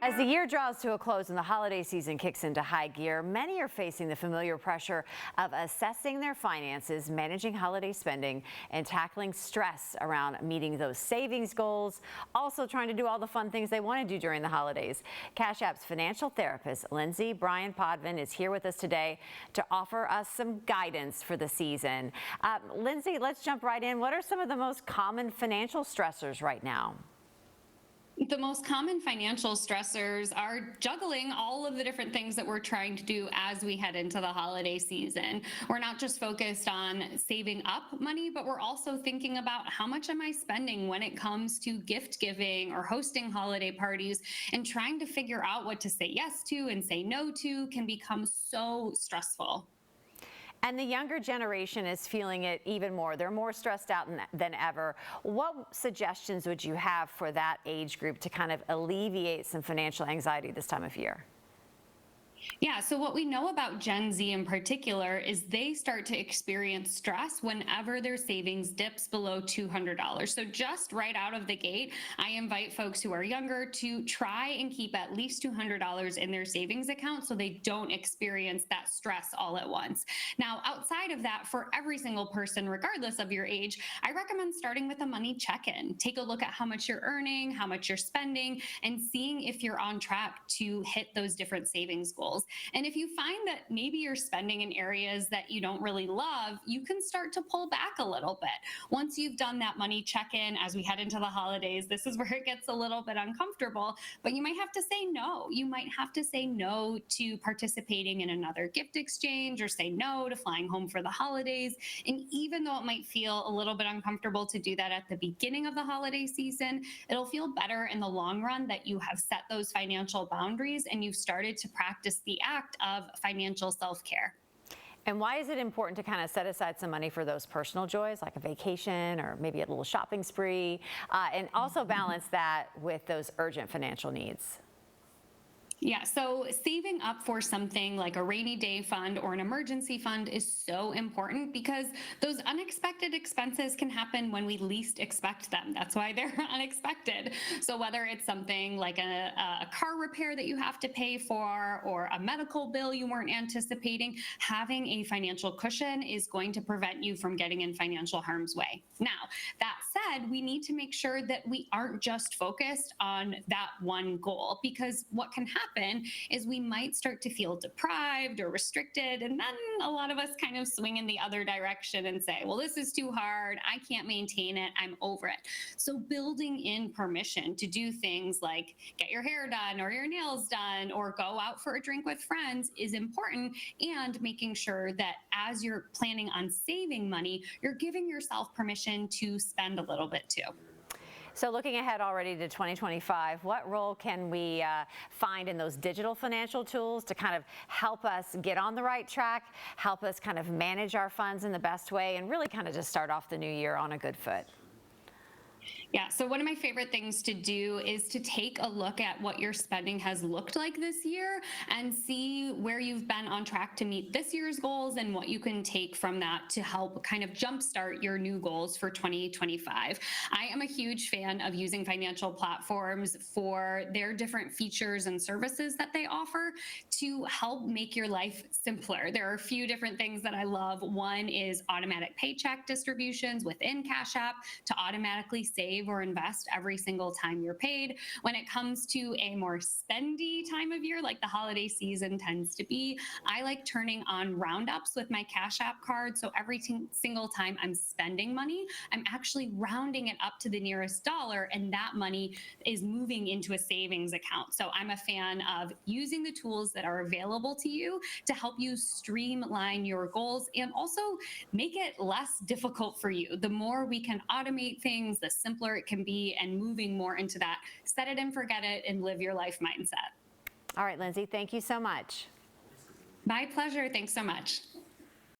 As the year draws to a close and the holiday season kicks into high gear, many are facing the familiar pressure of assessing their finances, managing holiday spending, and tackling stress around meeting those savings goals, also trying to do all the fun things they want to do during the holidays. Cash App's financial therapist, Lindsay Bryan-Podvin, is here with us today to offer us some guidance for the season. Lindsay, let's jump right in. What are some of the most common financial stressors right now? The most common financial stressors are juggling all of the different things that we're trying to do as we head into the holiday season. We're not just focused on saving up money, but we're also thinking about how much am I spending when it comes to gift giving or hosting holiday parties, and trying to figure out what to say yes to and say no to can become so stressful. And the younger generation is feeling it even more. They're more stressed out than ever. What suggestions would you have for that age group to kind of alleviate some financial anxiety this time of year? Yeah, so what we know about Gen Z in particular is they start to experience stress whenever their savings dips below $200. So just right out of the gate, I invite folks who are younger to try and keep at least $200 in their savings account so they don't experience that stress all at once. Now, outside of that, for every single person, regardless of your age, I recommend starting with a money check-in. Take a look at how much you're earning, how much you're spending, and seeing if you're on track to hit those different savings goals. And if you find that maybe you're spending in areas that you don't really love, you can start to pull back a little bit. Once you've done that money check-in as we head into the holidays, this is where it gets a little bit uncomfortable, but you might have to say no. You might have to say no to participating in another gift exchange, or say no to flying home for the holidays. And even though it might feel a little bit uncomfortable to do that at the beginning of the holiday season, it'll feel better in the long run that you have set those financial boundaries and you've started to practice the act of financial self-care. And why is it important to kind of set aside some money for those personal joys, like a vacation or maybe a little shopping spree, and also balance that with those urgent financial needs? Yeah, so saving up for something like a rainy day fund or an emergency fund is so important, because those unexpected expenses can happen when we least expect them. That's why they're unexpected. So whether it's something like a car repair that you have to pay for, or a medical bill you weren't anticipating, having a financial cushion is going to prevent you from getting in financial harm's way. Now, that said, we need to make sure that we aren't just focused on that one goal, because what can happen is we might start to feel deprived or restricted, and then a lot of us kind of swing in the other direction and say, well, this is too hard, I can't maintain it, I'm over it. So building in permission to do things like get your hair done or your nails done or go out for a drink with friends is important, and making sure that as you're planning on saving money, you're giving yourself permission to spend a little bit too. So looking ahead already to 2025, what role can we find in those digital financial tools to kind of help us get on the right track, help us kind of manage our funds in the best way, and really kind of just start off the new year on a good foot? Yeah, so one of my favorite things to do is to take a look at what your spending has looked like this year and see where you've been on track to meet this year's goals and what you can take from that to help kind of jumpstart your new goals for 2025. I am a huge fan of using financial platforms for their different features and services that they offer to help make your life simpler. There are a few different things that I love. One is automatic paycheck distributions within Cash App to automatically save or invest every single time you're paid. When it comes to a more spendy time of year, like the holiday season tends to be, I like turning on roundups with my Cash App card. So every single time I'm spending money, I'm actually rounding it up to the nearest dollar, and that money is moving into a savings account. So I'm a fan of using the tools that are available to you to help you streamline your goals and also make it less difficult for you. The more we can automate things, the simpler it can be, and moving more into that set it and forget it and live your life mindset. All right, Lindsay, thank you so much. My pleasure. Thanks so much.